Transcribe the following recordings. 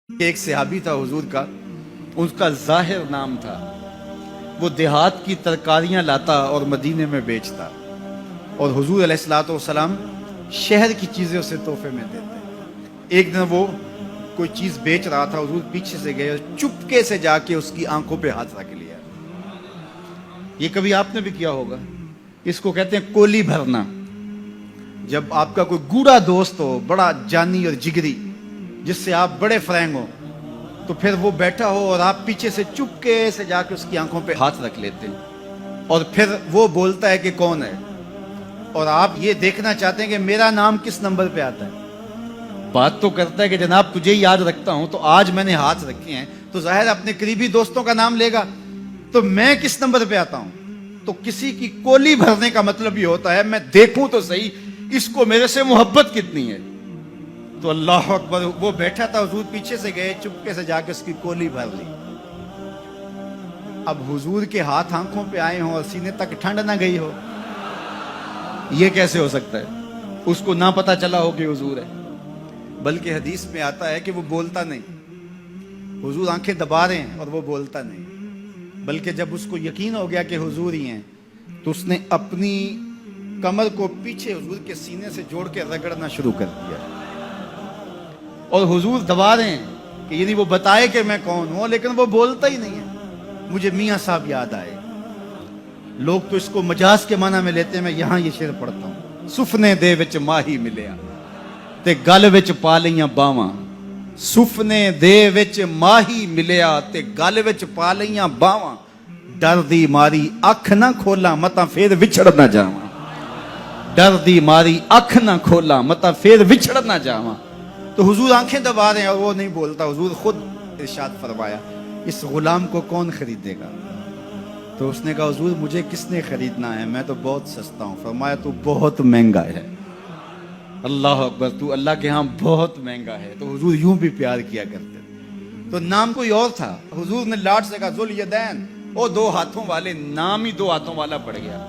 ایک صحابی تھا حضور کا، اس کا ظاہر نام تھا، وہ دیہات کی ترکاریاں لاتا اور مدینے میں بیچتا، اور حضور علیہ الصلوۃ والسلام شہر کی چیزیں اسے تحفے میں دیتے۔ ایک دن وہ کوئی چیز بیچ رہا تھا، حضور پیچھے سے گئے اور چپکے سے جا کے اس کی آنکھوں پہ ہاتھ رکھ لیا۔ یہ کبھی آپ نے بھی کیا ہوگا، اس کو کہتے ہیں کولی بھرنا۔ جب آپ کا کوئی گوڑا دوست ہو، بڑا جانی اور جگری، جس سے آپ بڑے فرینگ ہو، تو پھر وہ بیٹھا ہو اور آپ پیچھے سے چپکے سے جا کے اس کی آنکھوں پہ ہاتھ رکھ لیتے ہیں، اور پھر وہ بولتا ہے کہ کون ہے، اور آپ یہ دیکھنا چاہتے ہیں کہ میرا نام کس نمبر پہ آتا ہے۔ بات تو کرتا ہے کہ جناب تجھے یاد رکھتا ہوں، تو آج میں نے ہاتھ رکھے ہیں تو ظاہر اپنے قریبی دوستوں کا نام لے گا، تو میں کس نمبر پہ آتا ہوں۔ تو کسی کی کولی بھرنے کا مطلب یہ ہوتا ہے میں دیکھوں تو صحیح اس کو میرے سے محبت کتنی ہے۔ تو اللہ اکبر، وہ بیٹھا تھا، حضور پیچھے سے گئے، چپکے سے جا کے اس کی کولی بھر لی۔ اب حضور کے ہاتھ آنکھوں پہ آئے ہوں اور سینے تک ٹھنڈ نہ گئی ہو، یہ کیسے ہو سکتا ہے؟ اس کو نہ پتا چلا ہو کہ حضور ہے، بلکہ حدیث میں آتا ہے کہ وہ بولتا نہیں، حضور آنکھیں دبا رہے ہیں اور وہ بولتا نہیں، بلکہ جب اس کو یقین ہو گیا کہ حضور ہی ہیں تو اس نے اپنی کمر کو پیچھے حضور کے سینے سے جوڑ کے رگڑنا شروع کر دیا، اور حضور دبا رہے ہیں کہ یعنی وہ بتائے کہ میں کون ہوں، لیکن وہ بولتا ہی نہیں ہے۔ مجھے میاں صاحب یاد آئے، لوگ تو اس کو مجاز کے معنی میں لیتے ہیں، میں یہاں یہ شعر پڑھتا ہوں۔ سفنے دے وچ ماہی ملیا تے گل وچ پا لیاں باواں، سفنے دے وچ ماہی ملیا تے گل وچ پا لیاں باواں، ڈر دی ماری اکھ نہ کھولاں متاں پھر وچھڑ نہ جاواں، ڈر دی ماری اکھ نہ کھولاں متاں پھر وچھڑ نہ جاواں۔ تو حضور آنکھیں دبا رہے ہیں اور وہ نہیں بولتا۔ حضور خود ارشاد فرمایا اس غلام کو کون خریدے گا؟ تو اس نے کہا حضور مجھے کس نے خریدنا ہے، میں تو بہت سستا ہوں۔ فرمایا تو بہت مہنگا ہے۔ اللہ اکبر، تو اللہ کے ہاں بہت مہنگا ہے۔ تو حضور یوں بھی پیار کیا کرتے۔ تو نام کوئی اور تھا، حضور نے لاٹ سے کہا ذوالیدین، وہ دو ہاتھوں والے، نام ہی دو ہاتھوں والا پڑ گیا۔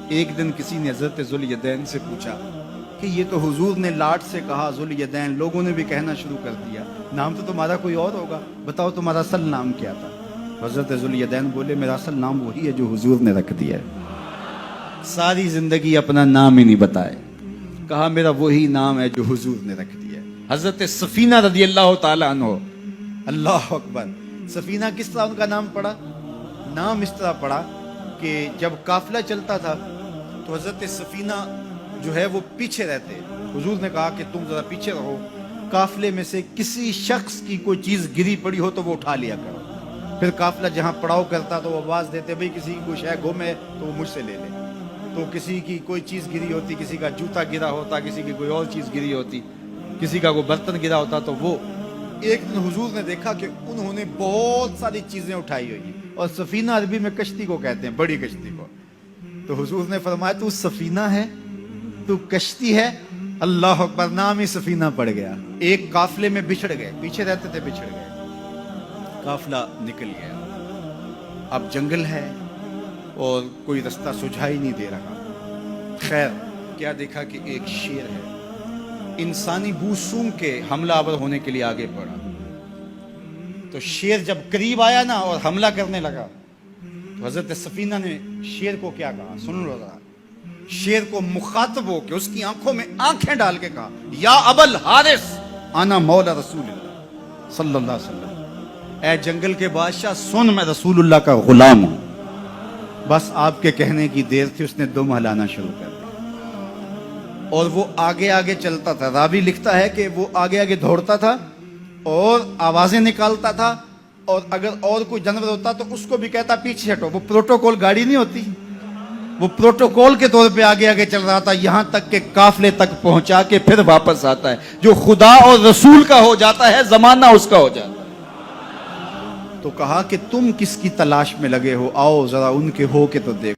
ایک دن کسی نے حضرت ذوالیدین سے پوچھا کہ یہ تو حضور نے لاٹ سے کہا ذوالیدین، لوگوں نے بھی کہنا شروع کر دیا، نام تو تمہارا کوئی اور ہوگا، بتاؤ تمہارا اصل نام کیا تھا؟ حضرت ذوالیدین بولے میرا اصل نام وہی ہے جو حضور نے رکھ دیا ہے۔ ساری زندگی اپنا نام ہی نہیں بتائے، کہا میرا وہی نام ہے جو حضور نے رکھ دیا ہے۔ حضرت سفینہ رضی اللہ تعالیٰ عنہ، اللہ اکبر، سفینہ کس طرح ان کا نام پڑا؟ نام اس طرح پڑا کہ جب قافلہ چلتا تھا تو حضرت سفینہ جو ہے وہ پیچھے رہتے، حضور نے کہا کہ تم ذرا پیچھے رہو، قافلے میں سے کسی شخص کی کوئی چیز گری پڑی ہو تو وہ اٹھا لیا کرو۔ پھر قافلہ جہاں پڑاؤ کرتا تو وہ آواز دیتے بھئی کسی کی کوئی شے گم ہے تو وہ مجھ سے لے لے۔ تو کسی کی کوئی چیز گری ہوتی، کسی کا جوتا گرا ہوتا، کسی کی کوئی اور چیز گری ہوتی، کسی کا کوئی برتن گرا ہوتا، تو وہ ایک دن حضور نے دیکھا کہ انہوں نے بہت ساری چیزیں اٹھائی ہوئی ہیں، اور سفینہ عربی میں کشتی کو کہتے ہیں، بڑی کشتی کو۔ تو حضور نے فرمایا تو سفینہ ہے، تو کشتی ہے؟ اللہ اکبر، نام ہی سفینہ پڑ گیا۔ ایک قافلے میں بچھڑ گئے، پیچھے رہتے تھے، بچھڑ گئے، قافلہ نکل گیا۔ اب جنگل ہے اور کوئی رستہ سجھائی نہیں دے رہا۔ خیر کیا دیکھا کہ ایک شیر ہے، انسانی بو سونگ کے حملہ آور ہونے کے لیے آگے بڑھا۔ تو شیر جب قریب آیا نا اور حملہ کرنے لگا تو حضرت سفینہ نے شیر کو کیا کہا، سن لو ذرا۔ شیر کو مخاطب ہو کے اس کی آنکھوں میں آنکھیں ڈال کے کہا یا ابل حارث انا مولا رسول اللہ صلی اللہ علیہ وسلم، اے جنگل کے بادشاہ سن، میں رسول اللہ کا غلام ہوں۔ بس آپ کے کہنے کی دیر تھی، اس نے دم ہلانا شروع کر دیا، اور وہ آگے آگے چلتا تھا۔ راوی لکھتا ہے کہ وہ آگے آگے دوڑتا تھا اور آوازیں نکالتا تھا، اور اگر اور کوئی جانور ہوتا تو اس کو بھی کہتا پیچھے ہٹو۔ وہ پروٹوکول گاڑی نہیں ہوتی، وہ پروٹوکول کے طور پہ آگے آگے چل رہا تھا، یہاں تک کہ قافلے تک پہنچا کے پھر واپس آتا ہے۔ جو خدا اور رسول کا ہو جاتا ہے زمانہ اس کا ہو جاتا ہے۔ تو کہا کہ تم کس کی تلاش میں لگے ہو، آؤ ذرا ان کے ہو کے تو دیکھو۔